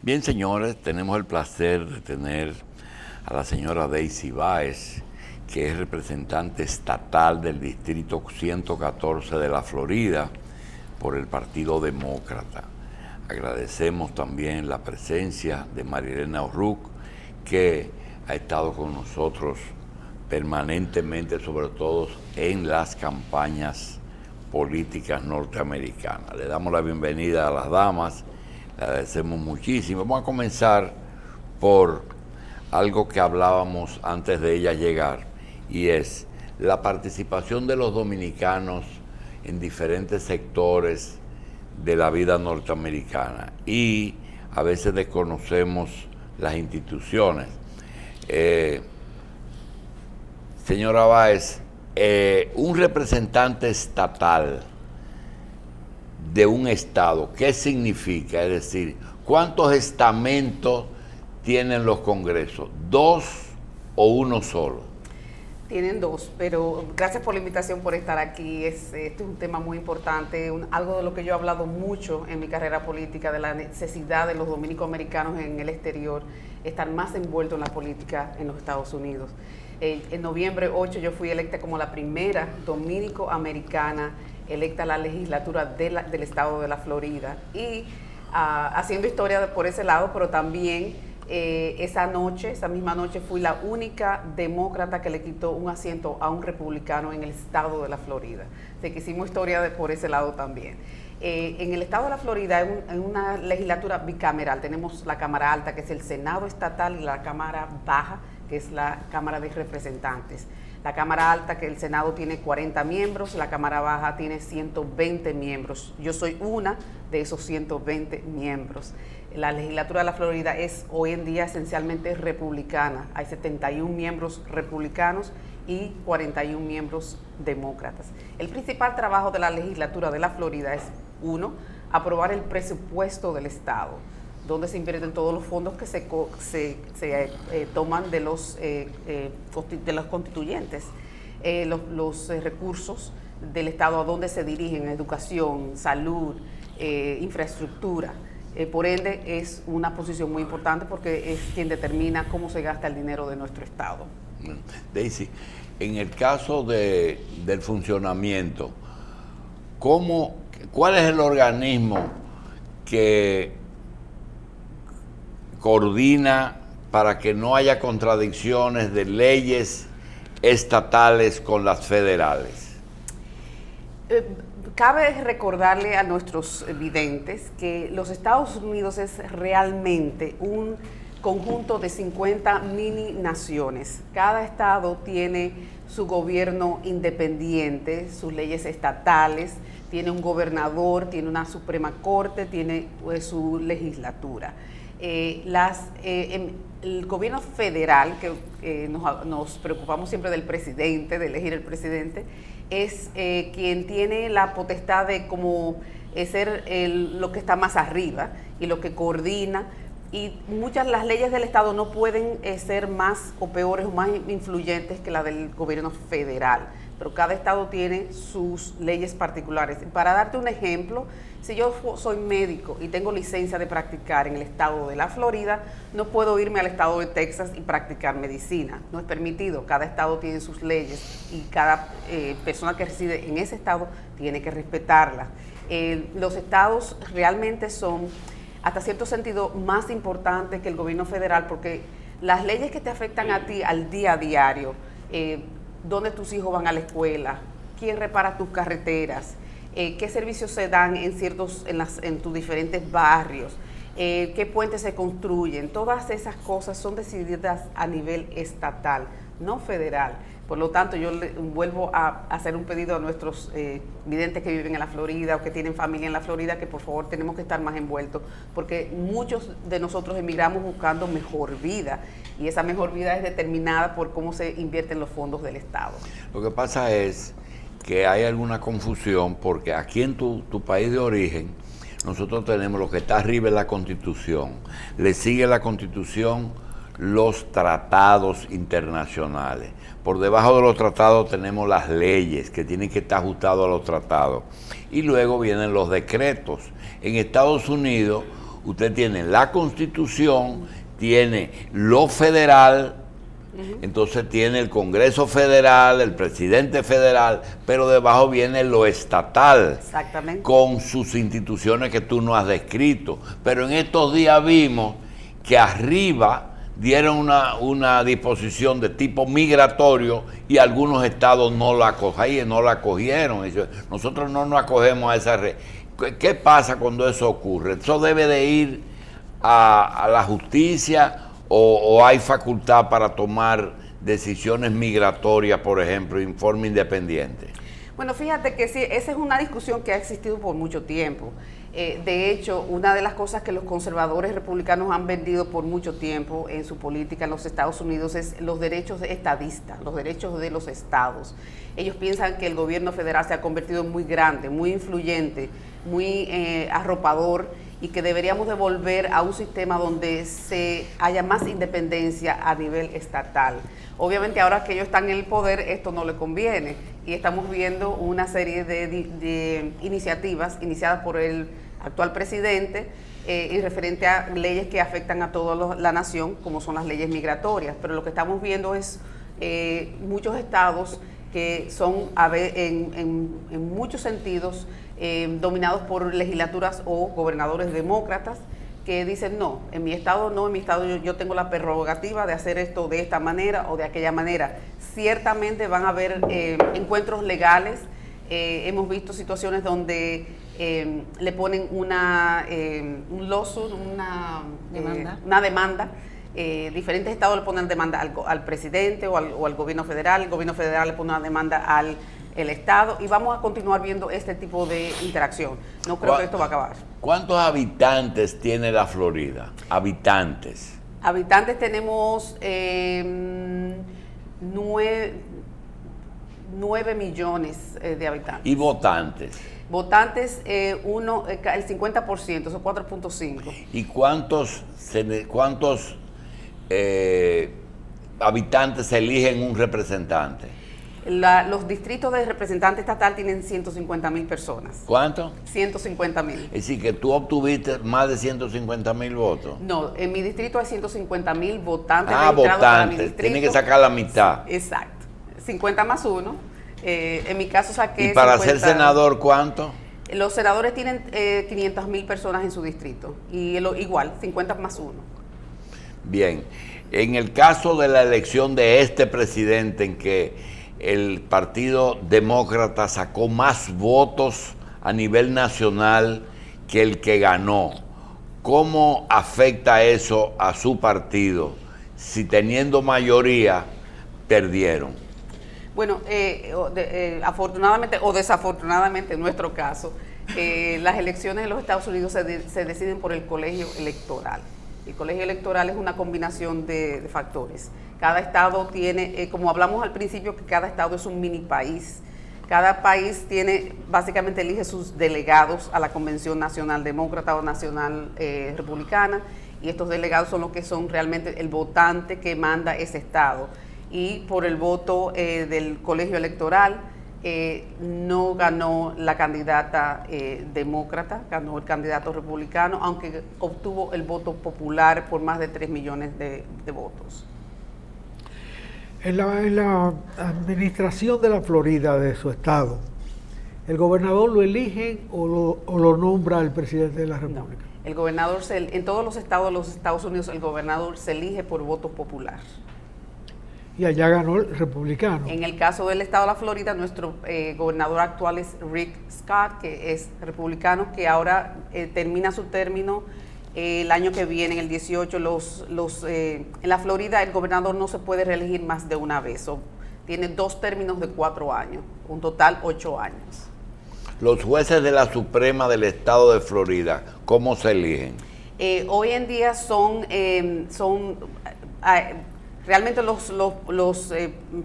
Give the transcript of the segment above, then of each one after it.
Bien, señores, tenemos el placer de tener a la señora Daisy Báez, que es representante estatal del Distrito 114 de la Florida por el Partido Demócrata. Agradecemos también la presencia de Marilena O'Rourke, que ha estado con nosotros permanentemente, sobre todo en las campañas políticas norteamericanas. Le damos la bienvenida a las damas. Le agradecemos muchísimo. Vamos a comenzar por algo que hablábamos antes de ella llegar, y es la participación de los dominicanos en diferentes sectores de la vida norteamericana, y a veces desconocemos las instituciones. Señora Báez, un representante estatal de un estado, ¿qué significa? Es decir, ¿cuántos estamentos tienen los congresos? ¿Dos o uno solo? Tienen dos, pero gracias por la invitación, por estar aquí. Este es un tema muy importante, algo de lo que yo he hablado mucho en mi carrera política, de la necesidad de los dominicoamericanos en el exterior estar más envueltos en la política en los Estados Unidos. En noviembre 8 yo fui electa como la primera dominicoamericana electa a la legislatura del estado de la Florida, y haciendo historia por ese lado, pero también esa misma noche fui la única demócrata que le quitó un asiento a un republicano en el estado de la Florida. Así que hicimos historia por ese lado también. En el estado de la Florida, en una legislatura bicameral, tenemos la Cámara Alta, que es el Senado estatal, y la Cámara Baja, que es la Cámara de Representantes. La Cámara Alta, que el Senado tiene 40 miembros, la Cámara Baja tiene 120 miembros. Yo soy una de esos 120 miembros. La legislatura de la Florida es hoy en día esencialmente republicana. Hay 71 miembros republicanos y 41 miembros demócratas. El principal trabajo de la legislatura de la Florida es, uno, aprobar el presupuesto del Estado, donde se invierten todos los fondos que se toman de los constituyentes, los recursos del Estado a donde se dirigen: educación, salud, infraestructura. Por ende, es una posición muy importante porque es quien determina cómo se gasta el dinero de nuestro Estado. Daisy, en el caso del funcionamiento, ¿cuál es el organismo que coordina para que no haya contradicciones de leyes estatales con las federales? Cabe recordarle a nuestros videntes que los Estados Unidos es realmente un conjunto de 50 mini naciones. Cada estado tiene su gobierno independiente, sus leyes estatales, tiene un gobernador, tiene una Suprema Corte, tiene su legislatura. El gobierno federal, que nos preocupamos siempre del presidente, de elegir el presidente, es quien tiene la potestad de como ser lo que está más arriba y lo que coordina, y muchas las leyes del Estado no pueden ser más o peores o más influyentes que la del gobierno federal, pero cada estado tiene sus leyes particulares. Para darte un ejemplo, si yo soy médico y tengo licencia de practicar en el estado de la Florida, no puedo irme al estado de Texas y practicar medicina. No es permitido. Cada estado tiene sus leyes y cada persona que reside en ese estado tiene que respetarlas. Los estados realmente son, hasta cierto sentido, más importantes que el gobierno federal, porque las leyes que te afectan a ti al día a diario, dónde tus hijos van a la escuela, quién repara tus carreteras, qué servicios se dan en tus diferentes barrios, qué puentes se construyen, todas esas cosas son decididas a nivel estatal, no federal. Por lo tanto, yo vuelvo a hacer un pedido a nuestros videntes que viven en la Florida o que tienen familia en la Florida, que por favor tenemos que estar más envueltos, porque muchos de nosotros emigramos buscando mejor vida, y esa mejor vida es determinada por cómo se invierten los fondos del Estado. Lo que pasa es que hay alguna confusión, porque aquí en tu país de origen, nosotros tenemos lo que está arriba en la Constitución, le sigue la Constitución los tratados internacionales. Por debajo de los tratados tenemos las leyes que tienen que estar ajustadas a los tratados. Y luego vienen los decretos. En Estados Unidos, Usted tiene la Constitución, tiene lo federal, entonces tiene el Congreso Federal, el presidente federal, pero debajo viene lo estatal. Exactamente. Con sus instituciones que tú no has descrito. Pero en estos días vimos que arriba dieron una disposición de tipo migratorio y algunos estados no la cogieron. Nosotros no nos acogemos a esa red. ¿Qué pasa cuando eso ocurre? ¿Eso debe de ir a la justicia o hay facultad para tomar decisiones migratorias, por ejemplo, en forma independiente? Bueno, fíjate que sí, esa es una discusión que ha existido por mucho tiempo. De hecho, una de las cosas que los conservadores republicanos han vendido por mucho tiempo en su política en los Estados Unidos es los derechos estadistas, los derechos de los estados. Ellos piensan que el gobierno federal se ha convertido en muy grande, muy influyente, muy arropador, y que deberíamos de volver a un sistema donde se haya más independencia a nivel estatal. Obviamente ahora que ellos están en el poder, esto no le conviene, y estamos viendo una serie de iniciativas iniciadas por el actual presidente en referente a leyes que afectan a toda la nación, como son las leyes migratorias. Pero lo que estamos viendo es muchos estados que son en muchos sentidos dominados por legislaturas o gobernadores demócratas que dicen no, en mi estado yo tengo la prerrogativa de hacer esto de esta manera o de aquella manera. Ciertamente van a haber encuentros legales. Hemos visto situaciones donde le ponen un lawsuit, una demanda. Diferentes estados le ponen demanda al presidente o al gobierno federal. El gobierno federal le pone una demanda al estado, y vamos a continuar viendo este tipo de interacción. No creo que esto va a acabar. ¿Cuántos habitantes tiene la Florida? Habitantes Tenemos 9 millones de habitantes. ¿Y votantes? Votantes, el 50%, son 4.5. ¿Y cuántos habitantes eligen un representante? Los distritos de representante estatal tienen 150,000 personas. ¿Cuánto? 150,000. Es decir, que tú obtuviste más de 150,000 votos. No, en mi distrito hay 150,000 votantes. Votantes, tienen que sacar la mitad. Exacto, 50 más 1. En mi caso saqué. ¿Y para ser senador cuánto? Los senadores tienen 500,000 personas en su distrito, y igual, 50 más 1. Bien, en el caso de la elección de este presidente, en que el Partido Demócrata sacó más votos a nivel nacional que el que ganó, ¿cómo afecta eso a su partido si teniendo mayoría perdieron? Bueno, afortunadamente o desafortunadamente en nuestro caso, las elecciones en los Estados Unidos se deciden por el colegio electoral. El colegio electoral es una combinación de factores. Cada estado tiene, como hablamos al principio, que cada estado es un mini país. Cada país básicamente elige sus delegados a la Convención Nacional Demócrata o Nacional Republicana, y estos delegados son los que son realmente el votante que manda ese estado. Y por el voto del colegio electoral, no ganó la candidata demócrata, ganó el candidato republicano, aunque obtuvo el voto popular por más de 3 millones de votos. En la administración de la Florida, de su estado, ¿el gobernador lo eligen o lo nombra el presidente de la República? No, el gobernador, en todos los estados de los Estados Unidos, el gobernador se elige por voto popular. Y allá ganó el republicano. En el caso del estado de la Florida, nuestro gobernador actual es Rick Scott, que es republicano, que ahora termina su término el año que viene, en el 18. En la Florida el gobernador no se puede reelegir más de una vez. Tiene 2 términos de 4 años, un total 8 años. Los jueces de la Suprema del estado de Florida, ¿cómo se eligen? Hoy en día realmente los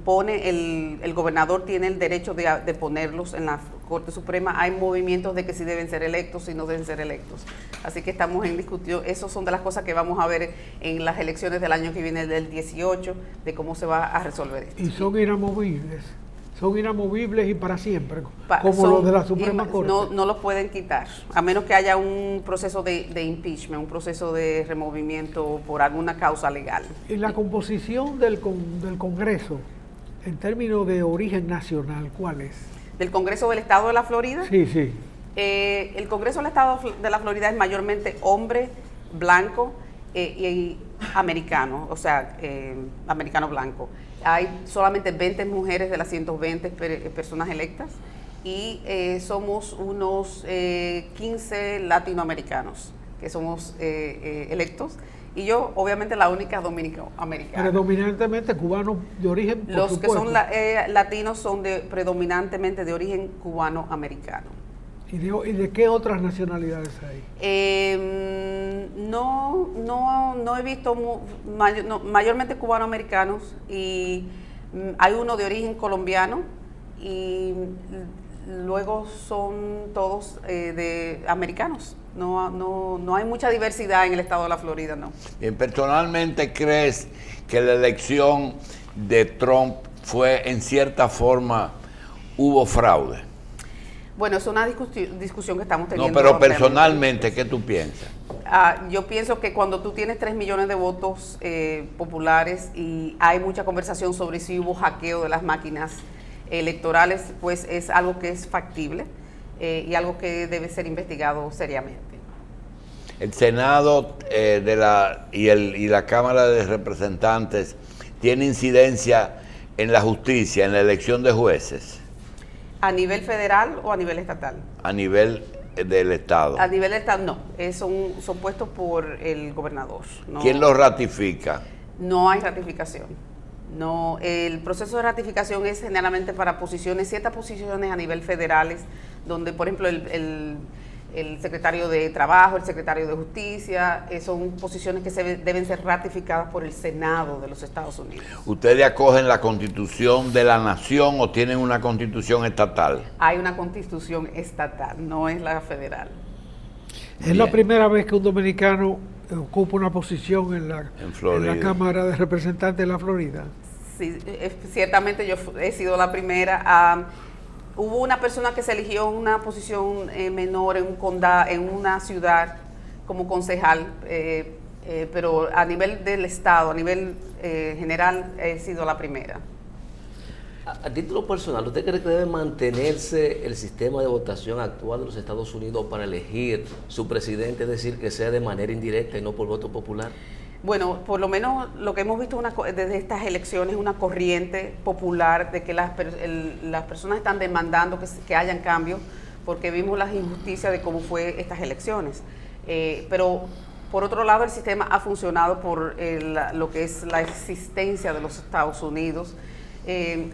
pone el gobernador, tiene el derecho de ponerlos en la Corte Suprema. Hay movimientos de que si deben ser electos, si no deben ser electos. Así que estamos en discusión. Esas son de las cosas que vamos a ver en las elecciones del año que viene, del 18, de cómo se va a resolver esto. ¿Y son inamovibles? son inamovibles y para siempre, como los de la Suprema Corte. No los pueden quitar, a menos que haya un proceso de impeachment, un proceso de removimiento por alguna causa legal. Y la composición del Congreso, en términos de origen nacional, ¿cuál es? ¿Del Congreso del Estado de la Florida? Sí, sí. El Congreso del Estado de la Florida es mayormente hombre, blanco y americano, o sea, americano blanco. Hay solamente 20 mujeres de las 120 personas electas y somos unos 15 latinoamericanos que somos electos. Y yo, obviamente, la única dominicana-americana. Predominantemente cubanos de origen, por Los supuesto. que son latinos son predominantemente de origen cubano-americano. ¿Y de qué otras nacionalidades hay? No he visto mayormente cubano-americanos y hay uno de origen colombiano y luego son todos de americanos. No hay mucha diversidad en el estado de la Florida, no. Bien, personalmente, ¿crees que la elección de Trump fue, en cierta forma, hubo fraude? Bueno, es una discusión que estamos teniendo. No, pero personalmente, ¿qué tú piensas? Yo pienso que cuando tú tienes 3 millones de votos populares y hay mucha conversación sobre si hubo hackeo de las máquinas electorales, pues es algo que es factible y algo que debe ser investigado seriamente. El Senado y la Cámara de Representantes tiene incidencia en la justicia, en la elección de jueces. ¿A nivel federal o a nivel estatal? A nivel del Estado. A nivel estatal no, son puestos por el gobernador. No, ¿Quién los ratifica? No hay ratificación. No, el proceso de ratificación es generalmente para ciertas posiciones a nivel federales, donde por ejemplo el secretario de Trabajo, el secretario de Justicia, son posiciones que deben ser ratificadas por el Senado de los Estados Unidos. ¿Ustedes acogen la Constitución de la Nación o tienen una Constitución estatal? Hay una Constitución estatal, no es la federal. Es la primera vez que un dominicano ocupa una posición en la Cámara de Representantes de la Florida. Sí, ciertamente yo he sido la primera. Hubo una persona que se eligió en una posición menor en un condado, en una ciudad como concejal, pero a nivel del Estado, a nivel general, he sido la primera. A título personal, ¿usted cree que debe mantenerse el sistema de votación actual de los Estados Unidos para elegir su presidente, es decir, que sea de manera indirecta y no por voto popular? Bueno, por lo menos lo que hemos visto desde estas elecciones es una corriente popular de que las personas están demandando que hayan cambios porque vimos las injusticias de cómo fue estas elecciones. Pero por otro lado, el sistema ha funcionado por lo que es la existencia de los Estados Unidos.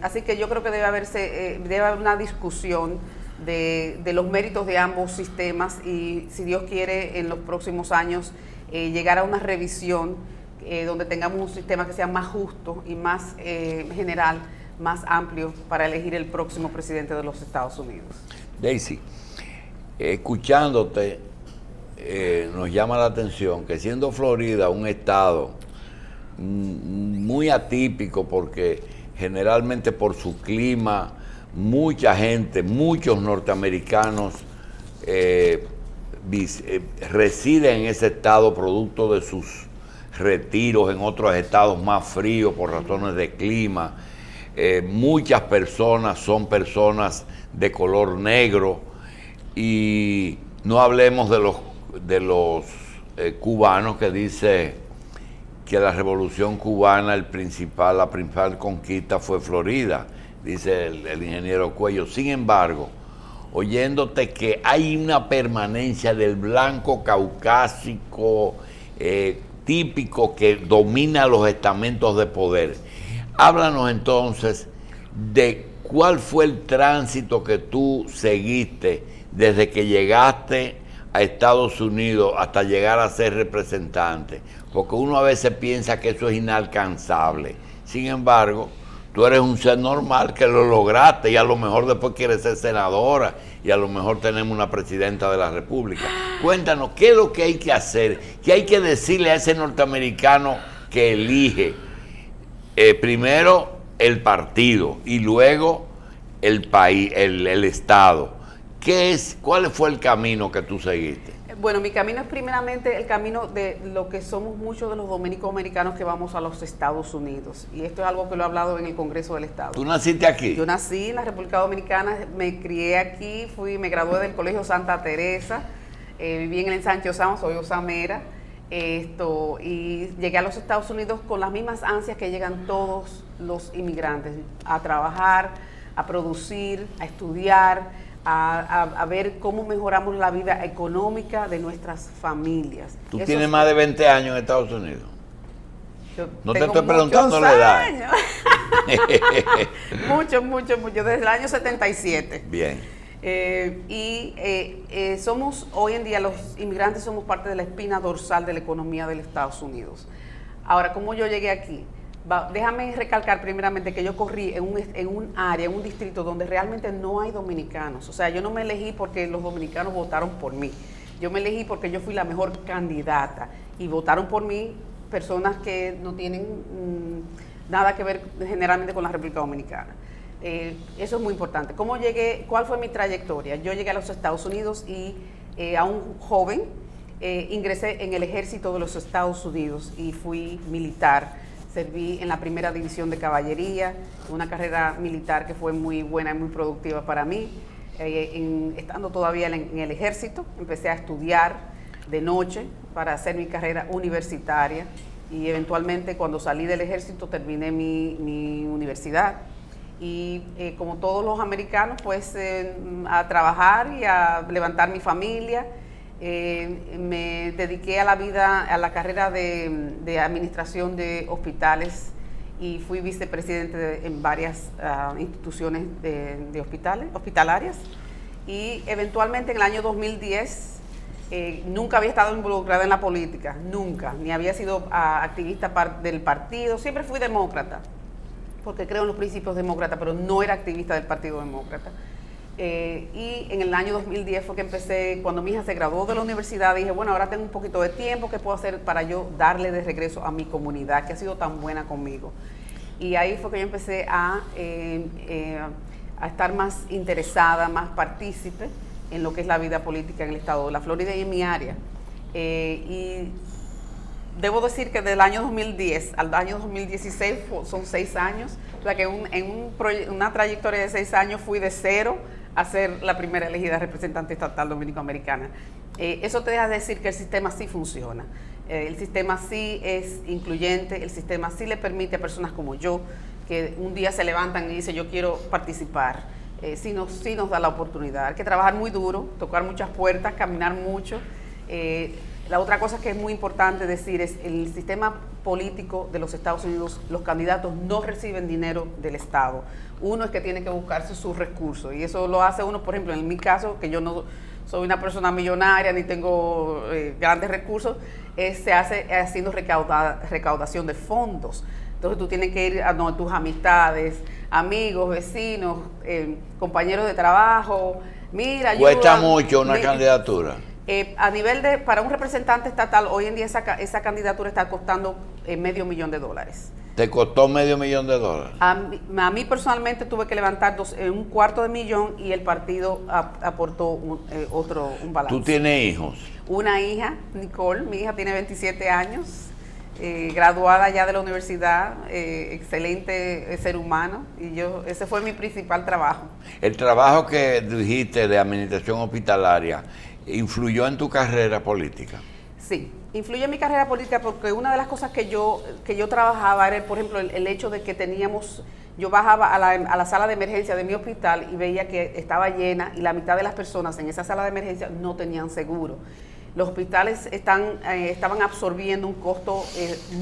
Así que yo creo que debe haber una discusión de los méritos de ambos sistemas y, si Dios quiere, en los próximos años llegar a una revisión donde tengamos un sistema que sea más justo y más general, más amplio para elegir el próximo presidente de los Estados Unidos. Daisy, escuchándote, nos llama la atención que siendo Florida un estado muy atípico, porque generalmente por su clima, mucha gente, muchos norteamericanos residen en ese estado producto de sus retiros en otros estados más fríos por razones de clima. Muchas personas son personas de color negro y no hablemos de los cubanos, que dice que la revolución cubana, la principal conquista fue Florida, dice el ingeniero Cuello. Sin embargo, oyéndote que hay una permanencia del blanco caucásico típico que domina los estamentos de poder, háblanos entonces de cuál fue el tránsito que tú seguiste desde que llegaste a Estados Unidos hasta llegar a ser representante, porque uno a veces piensa que eso es inalcanzable. Sin embargo, tú eres un ser normal que lo lograste y a lo mejor después quieres ser senadora y a lo mejor tenemos una presidenta de la República. Cuéntanos, ¿qué es lo que hay que hacer? ¿Qué hay que decirle a ese norteamericano que elige primero el partido y luego el país, el Estado. ¿Cuál fue el camino que tú seguiste? Bueno, mi camino es primeramente el camino de lo que somos muchos de los dominico-americanos que vamos a los Estados Unidos. Y esto es algo que lo he hablado en el Congreso del Estado. ¿Tú naciste aquí? Yo nací en la República Dominicana, me crié aquí, me gradué del Colegio Santa Teresa, viví en el Ensanche Osama, soy osamera, y llegué a los Estados Unidos con las mismas ansias que llegan todos los inmigrantes, a trabajar, a producir, a estudiar, a ver cómo mejoramos la vida económica de nuestras familias. ¿Tú tienes más de 20 años en Estados Unidos? No te estoy preguntando la edad. Mucho, desde el año 77. Bien. Somos, hoy en día los inmigrantes somos parte de la espina dorsal de la economía de los Estados Unidos. Ahora, ¿cómo yo llegué aquí? Déjame recalcar primeramente que yo corrí en un área, en un distrito donde realmente no hay dominicanos. O sea, yo no me elegí porque los dominicanos votaron por mí. Yo me elegí porque yo fui la mejor candidata y votaron por mí personas que no tienen nada que ver generalmente con la República Dominicana. Eso es muy importante. ¿Cómo llegué? ¿Cuál fue mi trayectoria? Yo llegué a los Estados Unidos y a un joven ingresé en el ejército de los Estados Unidos y fui militar. Serví en la primera división de caballería, una carrera militar que fue muy buena y muy productiva para mí. Estando todavía en el ejército, empecé a estudiar de noche para hacer mi carrera universitaria y eventualmente cuando salí del ejército terminé mi universidad. Y como todos los americanos, pues a trabajar y a levantar mi familia. Me dediqué a la carrera de administración de hospitales y fui vicepresidente en varias instituciones de hospitalarias. Y eventualmente en el año 2010 nunca había estado involucrada en la política, nunca, ni había sido activista del partido, siempre fui demócrata, porque creo en los principios demócratas, pero no era activista del Partido Demócrata. Y en el año 2010 fue que empecé, cuando mi hija se graduó de la universidad, dije, bueno, ahora tengo un poquito de tiempo, ¿qué puedo hacer para yo darle de regreso a mi comunidad, que ha sido tan buena conmigo? Y ahí fue que yo empecé a estar más interesada, más partícipe en lo que es la vida política en el estado de la Florida y en mi área. Y debo decir que del año 2010 al año 2016 son 6 años, o sea que en una trayectoria de 6 años fui de cero a ser la primera elegida representante estatal dominico-americana. Eso te deja decir que el sistema sí funciona, el sistema sí es incluyente, el sistema sí le permite a personas como yo, que un día se levantan y dicen yo quiero participar, sí nos da la oportunidad. Hay que trabajar muy duro, tocar muchas puertas, caminar mucho. La otra cosa que es muy importante decir es el sistema político de los Estados Unidos, los candidatos no reciben dinero del Estado. Uno es que tiene que buscarse sus recursos y eso lo hace uno, por ejemplo, en mi caso, que yo no soy una persona millonaria ni tengo grandes recursos, se hace haciendo recaudación de fondos. Entonces tú tienes que ir a tus amistades, amigos, vecinos, compañeros de trabajo. Mira, ¿cuesta mucho una candidatura? A nivel para un representante estatal, hoy en día esa candidatura está costando $500,000. ¿Te costó $500,000? A mí personalmente tuve que levantar $250,000 y el partido aportó un balance. ¿Tú tienes hijos? Una hija, Nicole, mi hija tiene 27 años, graduada ya de la universidad, excelente ser humano, y ese fue mi principal trabajo. El trabajo que dijiste de administración hospitalaria, ¿influyó en tu carrera política? Sí, influyó en mi carrera política porque una de las cosas que yo trabajaba era, por ejemplo, el hecho de que yo bajaba a la sala de emergencia de mi hospital y veía que estaba llena y la mitad de las personas en esa sala de emergencia no tenían seguro. Los hospitales estaban absorbiendo un costo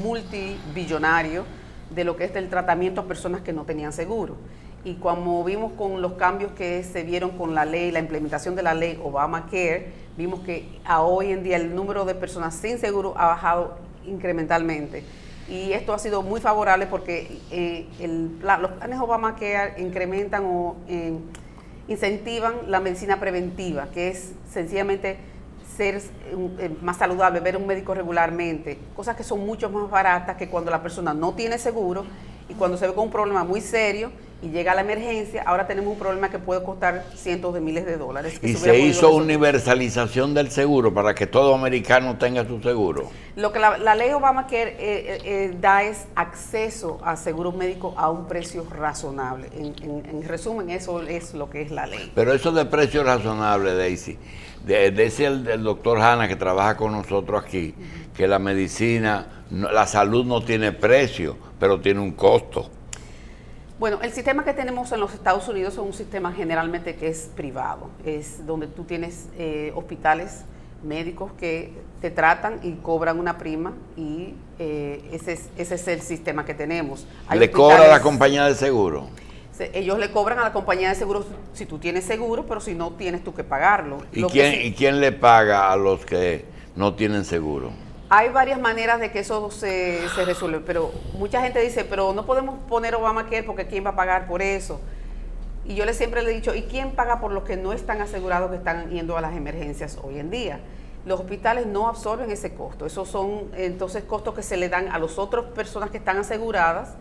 multibillonario de lo que es el tratamiento a personas que no tenían seguro. Y como vimos con los cambios que se vieron con la ley, la implementación de la ley Obamacare, vimos que hoy en día el número de personas sin seguro ha bajado incrementalmente. Y esto ha sido muy favorable porque los planes Obamacare incrementan o incentivan la medicina preventiva, que es sencillamente ser más saludable, ver a un médico regularmente, cosas que son mucho más baratas que cuando la persona no tiene seguro y cuando se ve con un problema muy serio y llega la emergencia, ahora tenemos un problema que puede costar cientos de miles de dólares. Y se hizo universalización del seguro para que todo americano tenga su seguro. Lo que la ley Obamacare da es acceso a seguros médicos a un precio razonable. En resumen, eso es lo que es la ley. Pero eso de precio razonable, Daisy, decía el doctor Hanna, que trabaja con nosotros aquí, que la medicina, la salud no tiene precio, pero tiene un costo. Bueno, el sistema que tenemos en los Estados Unidos es un sistema generalmente que es privado, es donde tú tienes hospitales médicos que te tratan y cobran una prima y ese es el sistema que tenemos. ¿Le cobra la compañía de seguro? Ellos le cobran a la compañía de seguro si tú tienes seguro, pero si no tienes tú que pagarlo. ¿Y quién le paga a los que no tienen seguro? Hay varias maneras de que eso se resuelve, pero mucha gente dice, pero no podemos poner Obamacare porque ¿quién va a pagar por eso? Y yo siempre le he dicho, ¿y quién paga por los que no están asegurados que están yendo a las emergencias hoy en día? Los hospitales no absorben ese costo, esos son entonces costos que se le dan a las otras personas que están aseguradas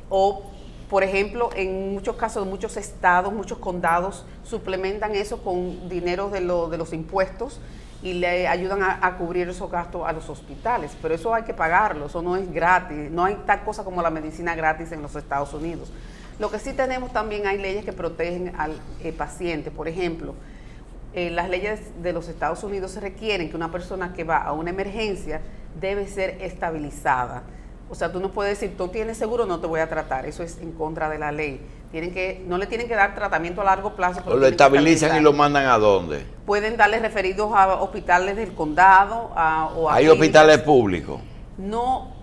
o, por ejemplo, en muchos casos, muchos estados, muchos condados suplementan eso con dinero de los impuestos y le ayudan a cubrir esos gastos a los hospitales, pero eso hay que pagarlo, eso no es gratis, no hay tal cosa como la medicina gratis en los Estados Unidos. Lo que sí tenemos también, hay leyes que protegen al paciente, por ejemplo, las leyes de los Estados Unidos requieren que una persona que va a una emergencia debe ser estabilizada. O sea, tú no puedes decir, tú tienes seguro, no te voy a tratar, eso es en contra de la ley. No le tienen que dar tratamiento a largo plazo. ¿O lo estabilizan y lo mandan a dónde? Pueden darle referidos a hospitales del condado o a ¿Hay hospitales públicos? No,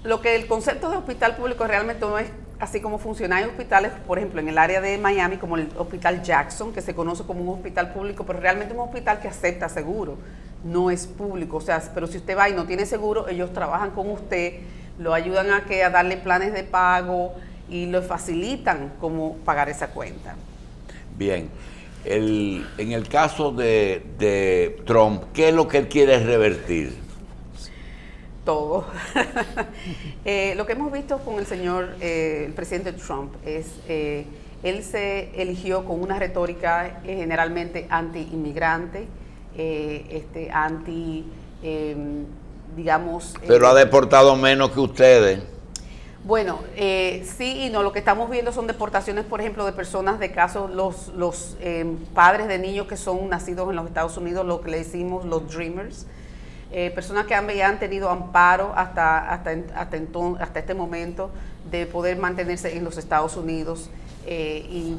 el concepto de hospital público realmente no es así como funciona. Hay hospitales, por ejemplo, en el área de Miami, como el Hospital Jackson, que se conoce como un hospital público, pero realmente es un hospital que acepta seguro, no es público. O sea, pero si usted va y no tiene seguro, ellos trabajan con usted, lo ayudan a darle planes de pago y lo facilitan cómo pagar esa cuenta. Bien, en el caso de Trump, ¿qué es lo que él quiere revertir? Todo. Lo que hemos visto con el presidente Trump es, él se eligió con una retórica generalmente anti-inmigrante, digamos... Pero ha deportado menos que ustedes. Bueno, sí y no. Lo que estamos viendo son deportaciones, por ejemplo, de personas de casos, los padres de niños que son nacidos en los Estados Unidos, lo que le decimos los Dreamers, personas que han tenido amparo hasta este momento de poder mantenerse en los Estados Unidos y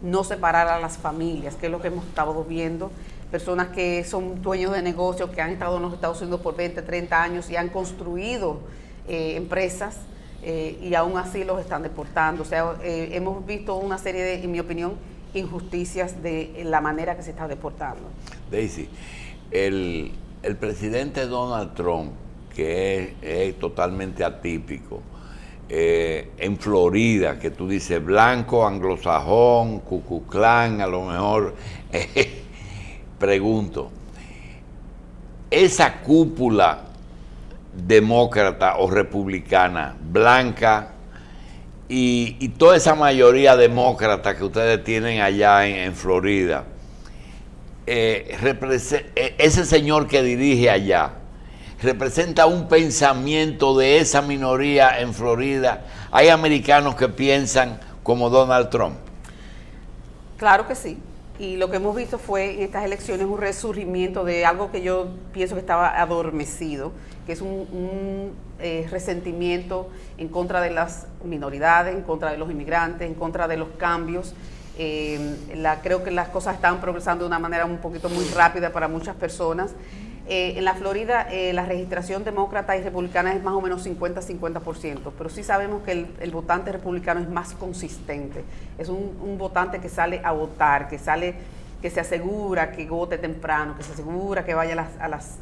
no separar a las familias, que es lo que hemos estado viendo. Personas que son dueños de negocios, que han estado en los Estados Unidos por 20, 30 años y han construido empresas y aún así los están deportando. O sea, hemos visto una serie de, en mi opinión, injusticias de la manera que se está deportando. Daisy, el presidente Donald Trump, que es totalmente atípico, en Florida, que tú dices blanco, anglosajón, Ku Klux Klan, a lo mejor, pregunto, esa cúpula demócrata o republicana, blanca, y toda esa mayoría demócrata que ustedes tienen allá en Florida, ese señor que dirige allá, representa un pensamiento de esa minoría en Florida. ¿Hay americanos que piensan como Donald Trump? Claro que sí. Y lo que hemos visto fue en estas elecciones un resurgimiento de algo que yo pienso que estaba adormecido, que es un resentimiento en contra de las minoridades, en contra de los inmigrantes, en contra de los cambios. Creo que las cosas estaban progresando de una manera un poquito muy rápida para muchas personas. En la Florida la registración demócrata y republicana es más o menos 50-50%, pero sí sabemos que el votante republicano es más consistente, es un votante que sale a votar, que se asegura que vote temprano, que se asegura que vaya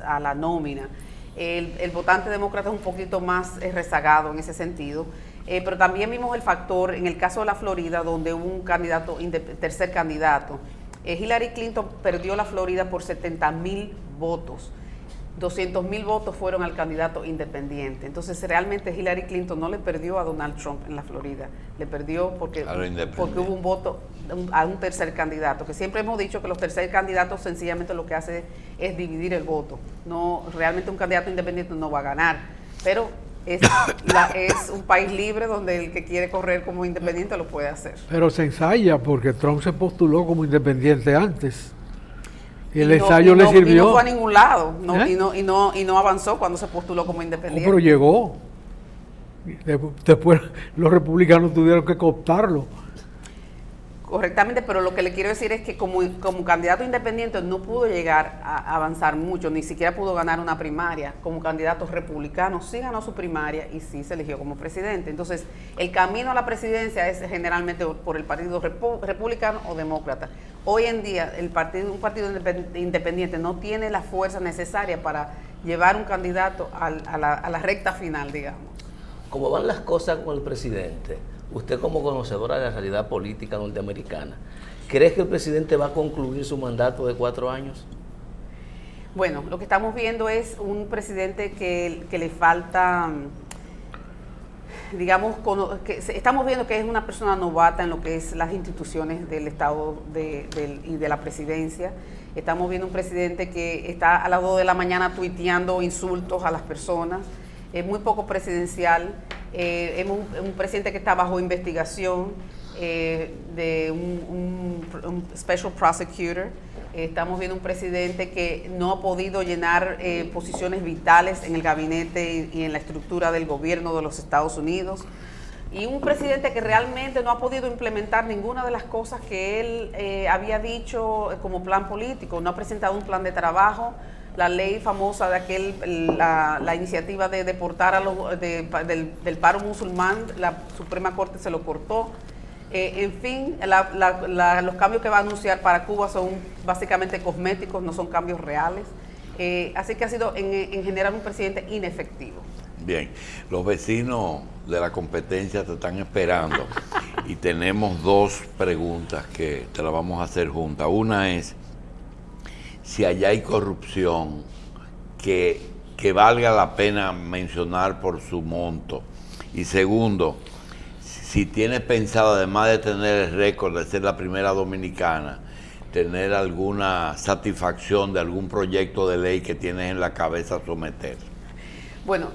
a la nómina. El votante demócrata es un poquito más rezagado en ese sentido, pero también vimos el factor, en el caso de la Florida, donde hubo un candidato, tercer candidato. Hillary Clinton perdió la Florida por 70,000 votos. 200,000 votos fueron al candidato independiente. Entonces, realmente Hillary Clinton no le perdió a Donald Trump en la Florida, le perdió porque hubo un voto a un tercer candidato, que siempre hemos dicho que los tercer candidatos sencillamente lo que hace es dividir el voto. No, realmente un candidato independiente no va a ganar, pero es un país libre donde el que quiere correr como independiente lo puede hacer. Pero se ensaya porque Trump se postuló como independiente antes. Y el ensayo le sirvió. Y no fue a ningún lado, ¿Eh? y no avanzó cuando se postuló como independiente. Pero llegó. Después los republicanos tuvieron que cooptarlo. Correctamente, pero lo que le quiero decir es que como candidato independiente no pudo llegar a avanzar mucho, ni siquiera pudo ganar una primaria. Como candidato republicano sí ganó su primaria y sí se eligió como presidente. Entonces, el camino a la presidencia es generalmente por el partido republicano o demócrata. Hoy en día, un partido independiente no tiene la fuerza necesaria para llevar un candidato a la recta final, digamos. ¿Cómo van las cosas con el presidente? Usted como conocedora de la realidad política norteamericana, ¿cree que el presidente va a concluir su mandato de 4 años? Bueno, lo que estamos viendo es un presidente que le falta, digamos, estamos viendo que es una persona novata en lo que es las instituciones del Estado y de la presidencia. Estamos viendo un presidente que está a las 2 de la mañana tuiteando insultos a las personas. Es muy poco presidencial. Es un presidente que está bajo investigación de un special prosecutor. Estamos viendo un presidente que no ha podido llenar posiciones vitales en el gabinete y en la estructura del gobierno de los Estados Unidos. Y un presidente que realmente no ha podido implementar ninguna de las cosas que él había dicho como plan político. No ha presentado un plan de trabajo. La ley famosa de la iniciativa de deportar a del paro musulmán, la Suprema Corte se lo cortó. En fin, los cambios que va a anunciar para Cuba son básicamente cosméticos, no son cambios reales. Así que ha sido en general un presidente inefectivo. Bien, los vecinos de la competencia te están esperando y tenemos 2 preguntas que te las vamos a hacer juntas. Una es si allá hay corrupción que valga la pena mencionar por su monto. Y segundo, si tienes pensado, además de tener el récord de ser la primera dominicana, tener alguna satisfacción de algún proyecto de ley que tienes en la cabeza a someter. Bueno,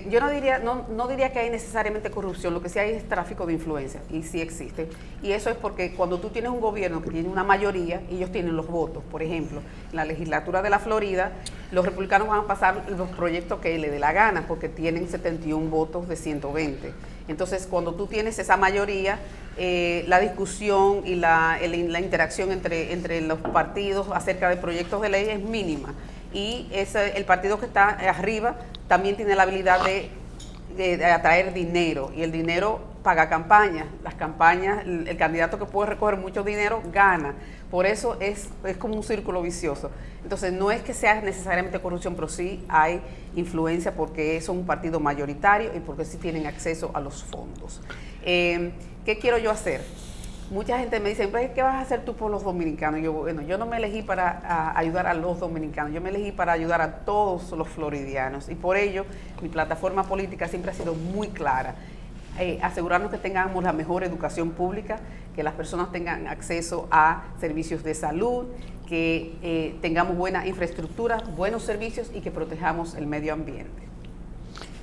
yo no diría que hay necesariamente corrupción, lo que sí hay es tráfico de influencia, y sí existe. Y eso es porque cuando tú tienes un gobierno que tiene una mayoría, ellos tienen los votos. Por ejemplo, en la legislatura de la Florida, los republicanos van a pasar los proyectos que les dé la gana, porque tienen 71 votos de 120. Entonces, cuando tú tienes esa mayoría, la discusión y la interacción entre los partidos acerca de proyectos de ley es mínima. Y el partido que está arriba también tiene la habilidad de atraer dinero, y el dinero paga campañas. Las campañas, el candidato que puede recoger mucho dinero gana. Por eso es como un círculo vicioso. Entonces no es que sea necesariamente corrupción, pero sí hay influencia porque son un partido mayoritario y porque sí tienen acceso a los fondos. ¿Qué quiero yo hacer? Mucha gente me dice, ¿qué vas a hacer tú por los dominicanos? Yo no me elegí para ayudar a los dominicanos, yo me elegí para ayudar a todos los floridianos. Y por ello, mi plataforma política siempre ha sido muy clara. Asegurarnos que tengamos la mejor educación pública, que las personas tengan acceso a servicios de salud, que tengamos buena infraestructura, buenos servicios y que protejamos el medio ambiente.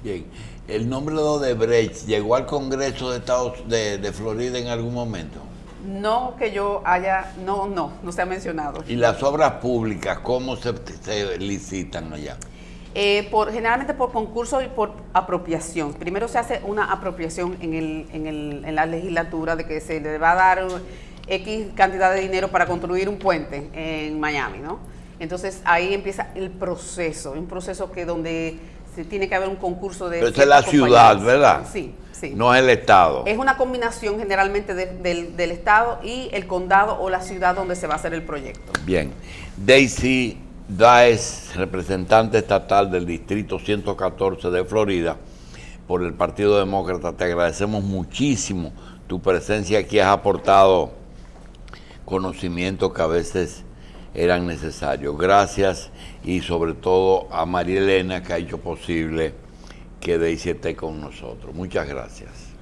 Bien, ¿el nombre de Odebrecht llegó al Congreso de Florida en algún momento? No que yo haya, no se ha mencionado. ¿Y las obras públicas cómo se licitan allá? Generalmente por concurso y por apropiación. Primero se hace una apropiación en la legislatura de que se le va a dar X cantidad de dinero para construir un puente en Miami, ¿no? Entonces ahí empieza el proceso, un proceso donde tiene que haber un concurso de... Pero esa es la ciudad, ¿verdad? Sí. No es el Estado. Es una combinación generalmente del Estado y el condado o la ciudad donde se va a hacer el proyecto. Bien. Daisy Báez, representante estatal del Distrito 114 de Florida, por el Partido Demócrata, te agradecemos muchísimo tu presencia aquí. Has aportado conocimiento que a veces eran necesarios. Gracias, y sobre todo a María Elena, que ha hecho posible que Daisy esté con nosotros. Muchas gracias.